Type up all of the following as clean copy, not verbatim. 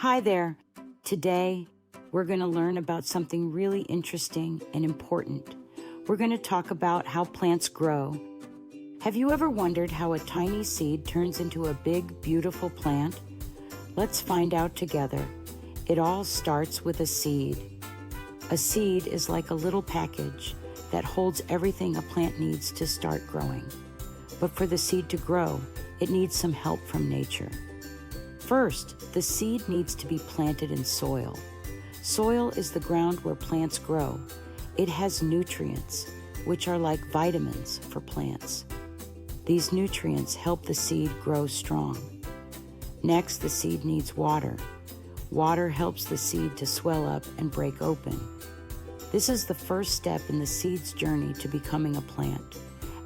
Hi there. Today, we're going to learn about something really interesting and important. We're going to talk about how plants grow. Have you ever wondered how a tiny seed turns into a big, beautiful plant? Let's find out together. It all starts with a seed. A seed is like a little package that holds everything a plant needs to start growing. But for the seed to grow, it needs some help from nature. First, the seed needs to be planted in soil. Soil is the ground where plants grow. It has nutrients, which are like vitamins for plants. These nutrients help the seed grow strong. Next, the seed needs water. Water helps the seed to swell up and break open. This is the first step in the seed's journey to becoming a plant.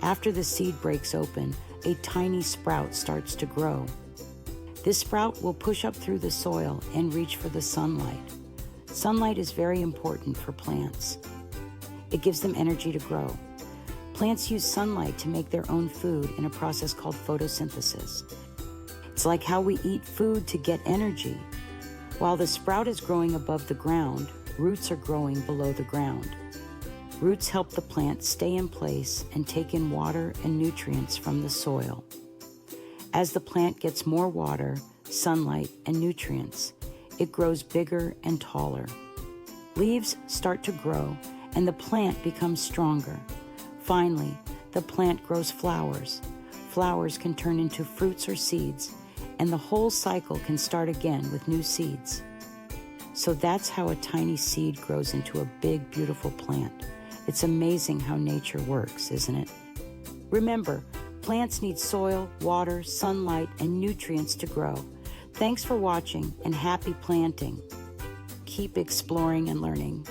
After the seed breaks open, a tiny sprout starts to grow. This sprout will push up through the soil and reach for the sunlight. Sunlight is very important for plants. It gives them energy to grow. Plants use sunlight to make their own food in a process called photosynthesis. It's like how we eat food to get energy. While the sprout is growing above the ground, roots are growing below the ground. Roots help the plant stay in place and take in water and nutrients from the soil. As the plant gets more water, sunlight, and nutrients, it grows bigger and taller. Leaves start to grow, and the plant becomes stronger. Finally, the plant grows flowers. Flowers can turn into fruits or seeds, and the whole cycle can start again with new seeds. So that's how a tiny seed grows into a big, beautiful plant. It's amazing how nature works, isn't it? Remember, plants need soil, water, sunlight, and nutrients to grow. Thanks for watching and happy planting. Keep exploring and learning.